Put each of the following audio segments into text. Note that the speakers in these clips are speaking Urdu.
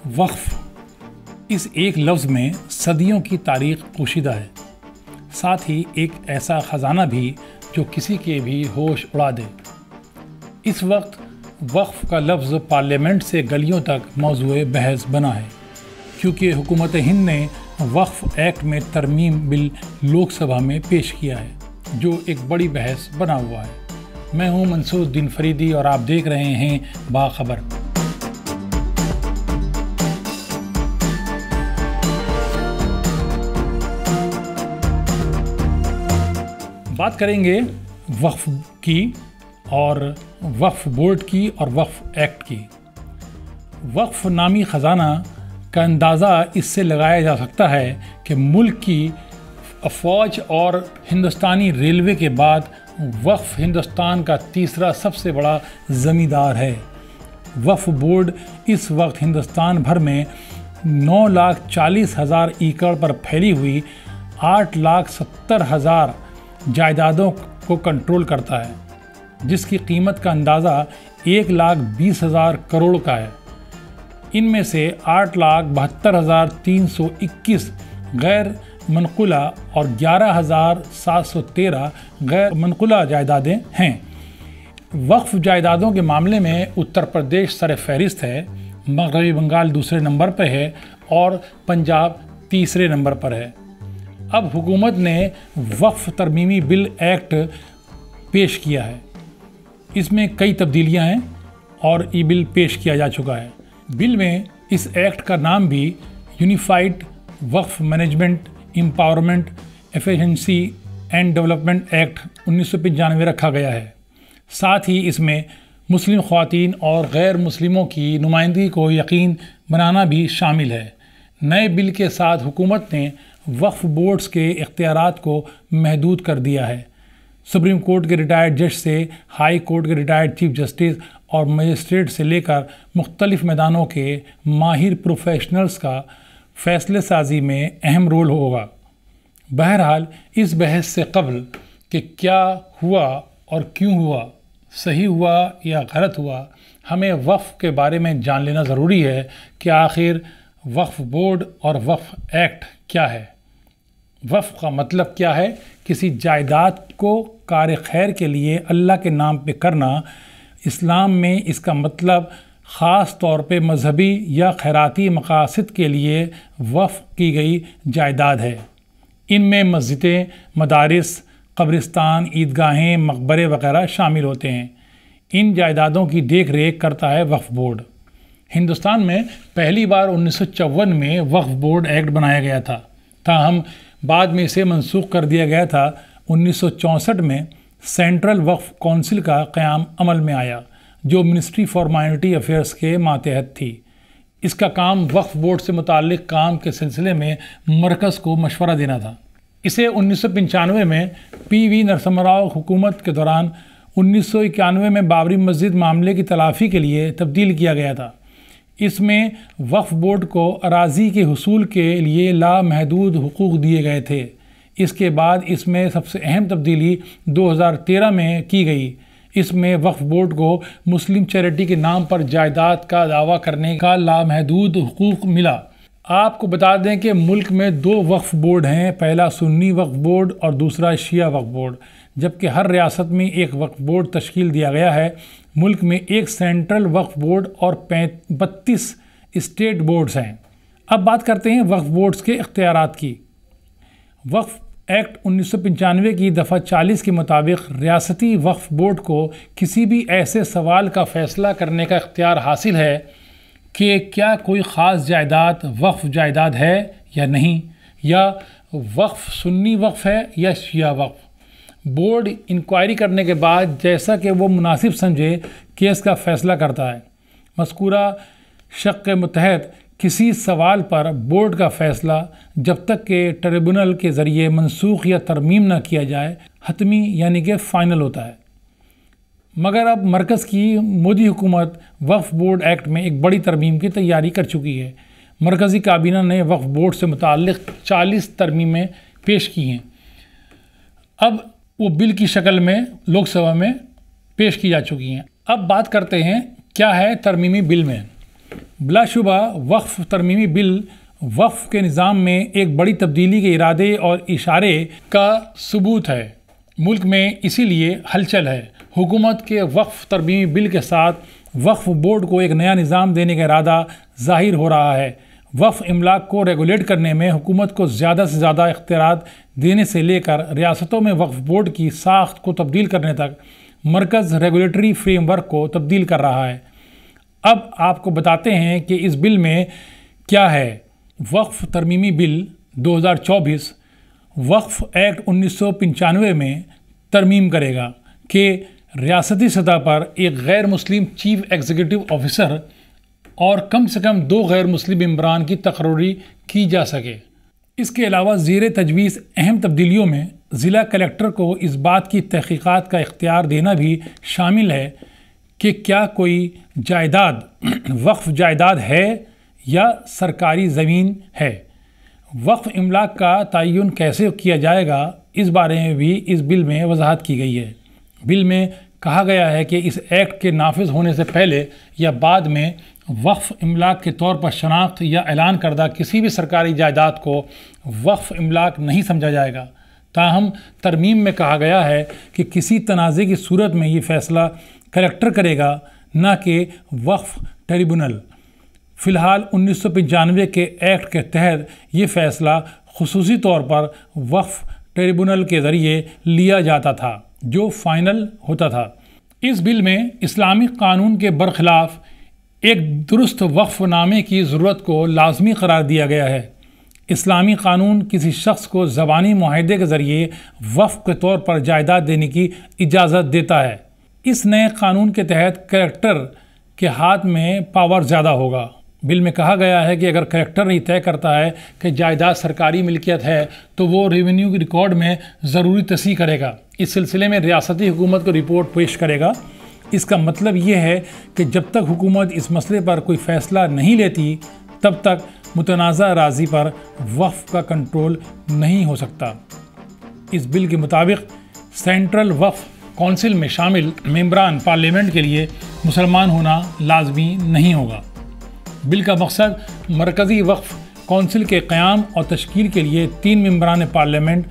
وقف اس ایک لفظ میں صدیوں کی تاریخ پوشیدہ ہے، ساتھ ہی ایک ایسا خزانہ بھی جو کسی کے بھی ہوش اڑا دے۔ اس وقت وقف کا لفظ پارلیمنٹ سے گلیوں تک موضوع بحث بنا ہے، کیونکہ حکومت ہند نے وقف ایکٹ میں ترمیم بل لوک سبھا میں پیش کیا ہے، جو ایک بڑی بحث بنا ہوا ہے۔ میں ہوں منصور الدین فریدی اور آپ دیکھ رہے ہیں باخبر۔ بات کریں گے وقف کی اور وقف بورڈ کی اور وقف ایکٹ کی۔ وقف نامی خزانہ کا اندازہ اس سے لگایا جا سکتا ہے کہ ملک کی فوج اور ہندوستانی ریلوے کے بعد وقف ہندوستان کا تیسرا سب سے بڑا زمیندار ہے۔ وقف بورڈ اس وقت ہندوستان بھر میں 9,40,000 ایکڑ پر پھیلی ہوئی 8,70,000 جائیدادوں کو کنٹرول کرتا ہے، جس کی قیمت کا اندازہ 1,20,000 کروڑ کا ہے۔ ان میں سے 8,72,321 غیر منقولہ اور 11,713 غیر منقولہ جائیدادیں ہیں۔ وقف جائیدادوں کے معاملے میں اتر پردیش سر فہرست ہے، مغربی بنگال دوسرے نمبر پر ہے اور پنجاب تیسرے نمبر پر ہے۔ اب حکومت نے وقف ترمیمی بل ایکٹ پیش کیا ہے۔ اس میں کئی تبدیلیاں ہیں اور یہ بل پیش کیا جا چکا ہے۔ بل میں اس ایکٹ کا نام بھی یونیفائڈ وقف management empowerment efficiency and development act 1995 رکھا گیا ہے۔ ساتھ ہی اس میں مسلم خواتین اور غیر مسلموں کی نمائندگی کو یقین بنانا بھی شامل ہے۔ نئے بل کے ساتھ حکومت نے وقف بورڈز کے اختیارات کو محدود کر دیا ہے۔ سپریم کورٹ کے ریٹائرڈ جج سے ہائی کورٹ کے ریٹائرڈ چیف جسٹس اور مجسٹریٹ سے لے کر مختلف میدانوں کے ماہر پروفیشنلز کا فیصلے سازی میں اہم رول ہوگا۔ بہرحال اس بحث سے قبل کہ کیا ہوا اور کیوں ہوا، صحیح ہوا یا غلط ہوا، ہمیں وقف کے بارے میں جان لینا ضروری ہے کہ آخر وقف بورڈ اور وقف ایکٹ کیا ہے۔ وقف کا مطلب کیا ہے؟ کسی جائیداد کو کار خیر کے لیے اللہ کے نام پہ کرنا۔ اسلام میں اس کا مطلب خاص طور پہ مذہبی یا خیراتی مقاصد کے لیے وقف کی گئی جائیداد ہے۔ ان میں مسجدیں، مدارس، قبرستان، عیدگاہیں، مقبرے وغیرہ شامل ہوتے ہیں۔ ان جائیدادوں کی دیکھ ریکھ کرتا ہے وقف بورڈ۔ ہندوستان میں پہلی بار 1954 میں وقف بورڈ ایکٹ بنایا گیا تھا، تاہم بعد میں اسے منسوخ کر دیا گیا تھا۔ 1964 میں سینٹرل وقف کونسل کا قیام عمل میں آیا، جو منسٹری فار مائنورٹی افیئرز کے ماتحت تھی۔ اس کا کام وقف بورڈ سے متعلق کام کے سلسلے میں مرکز کو مشورہ دینا تھا۔ اسے 1995 میں پی وی نرسمہا راؤ حکومت کے دوران 1991 میں بابری مسجد معاملے کی تلافی کے لیے تبدیل کیا گیا تھا۔ اس میں وقف بورڈ کو اراضی کے حصول کے لیے لامحدود حقوق دیے گئے تھے۔ اس کے بعد اس میں سب سے اہم تبدیلی 2013 میں کی گئی۔ اس میں وقف بورڈ کو مسلم چیریٹی کے نام پر جائیداد کا دعویٰ کرنے کا لامحدود حقوق ملا۔ آپ کو بتا دیں کہ ملک میں 2 وقف بورڈ ہیں، پہلا سنی وقف بورڈ اور دوسرا شیعہ وقف بورڈ، جبکہ ہر ریاست میں ایک وقف بورڈ تشکیل دیا گیا ہے۔ ملک میں ایک سینٹرل وقف بورڈ اور 32 اسٹیٹ بورڈز ہیں۔ اب بات کرتے ہیں وقف بورڈز کے اختیارات کی۔ وقف ایکٹ 1995 کی دفعہ 40 کے مطابق ریاستی وقف بورڈ کو کسی بھی ایسے سوال کا فیصلہ کرنے کا اختیار حاصل ہے کہ کیا کوئی خاص جائیداد وقف جائیداد ہے یا نہیں، یا وقف سنی وقف ہے یا شیعہ وقف۔ بورڈ انکوائری کرنے کے بعد جیسا کہ وہ مناسب سمجھے کیس کا فیصلہ کرتا ہے۔ مذکورہ شق کے متحد کسی سوال پر بورڈ کا فیصلہ جب تک کہ ٹریبونل کے ذریعے منسوخ یا ترمیم نہ کیا جائے حتمی یعنی کہ فائنل ہوتا ہے۔ مگر اب مرکز کی مودی حکومت وقف بورڈ ایکٹ میں ایک بڑی ترمیم کی تیاری کر چکی ہے۔ مرکزی کابینہ نے وقف بورڈ سے متعلق 40 ترمیمیں پیش کی ہیں۔ اب وہ بل کی شکل میں لوک سبھا میں پیش کی جا چکی ہیں۔ اب بات کرتے ہیں کیا ہے ترمیمی بل میں۔ بلا شبہ وقف ترمیمی بل وقف کے نظام میں ایک بڑی تبدیلی کے ارادے اور اشارے کا ثبوت ہے۔ ملک میں اسی لیے ہلچل ہے۔ حکومت کے وقف ترمیمی بل کے ساتھ وقف بورڈ کو ایک نیا نظام دینے کا ارادہ ظاہر ہو رہا ہے۔ وقف املاک کو ریگولیٹ کرنے میں حکومت کو زیادہ سے زیادہ اختیارات دینے سے لے کر ریاستوں میں وقف بورڈ کی ساخت کو تبدیل کرنے تک مرکز ریگولیٹری فریم ورک کو تبدیل کر رہا ہے۔ اب آپ کو بتاتے ہیں کہ اس بل میں کیا ہے۔ وقف ترمیمی بل 2024 وقف ایکٹ 1995 میں ترمیم کرے گا کہ ریاستی سطح پر ایک غیر مسلم چیف ایگزیکٹو آفیسر اور کم سے کم 2 غیر مسلم ممبران کی تقرری کی جا سکے۔ اس کے علاوہ زیر تجویز اہم تبدیلیوں میں ضلع کلیکٹر کو اس بات کی تحقیقات کا اختیار دینا بھی شامل ہے کہ کیا کوئی جائیداد وقف جائیداد ہے یا سرکاری زمین ہے۔ وقف املاک کا تعین کیسے کیا جائے گا، اس بارے میں بھی اس بل میں وضاحت کی گئی ہے۔ بل میں کہا گیا ہے کہ اس ایکٹ کے نافذ ہونے سے پہلے یا بعد میں وقف املاک کے طور پر شناخت یا اعلان کردہ کسی بھی سرکاری جائیداد کو وقف املاک نہیں سمجھا جائے گا۔ تاہم ترمیم میں کہا گیا ہے کہ کسی تنازع کی صورت میں یہ فیصلہ کلیکٹر کرے گا، نہ کہ وقف ٹریبونل۔ فی الحال 1995 کے ایکٹ کے تحت یہ فیصلہ خصوصی طور پر وقف ٹریبونل کے ذریعے لیا جاتا تھا جو فائنل ہوتا تھا۔ اس بل میں اسلامی قانون کے برخلاف ایک درست وقف نامے کی ضرورت کو لازمی قرار دیا گیا ہے۔ اسلامی قانون کسی شخص کو زبانی معاہدے کے ذریعے وقف کے طور پر جائیداد دینے کی اجازت دیتا ہے۔ اس نئے قانون کے تحت کلیکٹر کے ہاتھ میں پاور زیادہ ہوگا۔ بل میں کہا گیا ہے کہ اگر کلیکٹر یہ طے کرتا ہے کہ جائیداد سرکاری ملکیت ہے تو وہ ریونیو کی ریکارڈ میں ضروری تصحیح کرے گا۔ اس سلسلے میں ریاستی حکومت کو رپورٹ پیش کرے گا۔ اس کا مطلب یہ ہے کہ جب تک حکومت اس مسئلے پر کوئی فیصلہ نہیں لیتی تب تک متنازع اراضی پر وقف کا کنٹرول نہیں ہو سکتا۔ اس بل کے مطابق سینٹرل وقف کونسل میں شامل ممبران پارلیمنٹ کے لیے مسلمان ہونا لازمی نہیں ہوگا۔ بل کا مقصد مرکزی وقف کونسل کے قیام اور تشکیل کے لیے 3 ممبران پارلیمنٹ،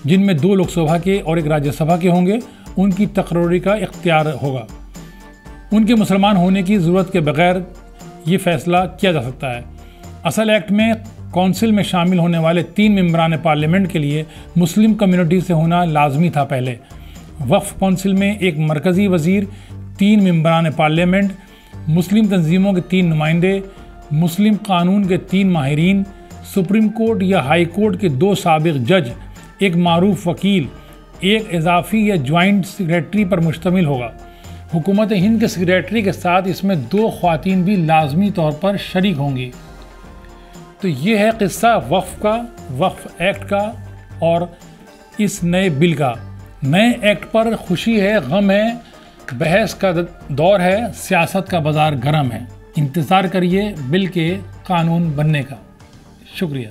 جن میں 2 لوک سبھا کے اور 1 راجیہ سبھا کے ہوں گے، ان کی تقرری کا اختیار ہوگا۔ ان کے مسلمان ہونے کی ضرورت کے بغیر یہ فیصلہ کیا جا سکتا ہے۔ اصل ایکٹ میں کونسل میں شامل ہونے والے 3 ممبران پارلیمنٹ کے لیے مسلم کمیونٹی سے ہونا لازمی تھا۔ پہلے وقف کونسل میں ایک مرکزی وزیر، 3 ممبران پارلیمنٹ، مسلم تنظیموں کے 3 نمائندے، مسلم قانون کے 3 ماہرین، سپریم کورٹ یا ہائی کورٹ کے 2 سابق جج، ایک معروف وکیل، ایک اضافی یا جوائنٹ سیکریٹری پر مشتمل ہوگا۔ حکومت ہند کے سیکریٹری کے ساتھ اس میں 2 خواتین بھی لازمی طور پر شریک ہوں گی۔ تو یہ ہے قصہ وقف کا، وقف ایکٹ کا اور اس نئے بل کا۔ نئے ایکٹ پر خوشی ہے، غم ہے، بحث کا دور ہے، سیاست کا بازار گرم ہے۔ انتظار کریے بل کے قانون بننے کا۔ شکریہ۔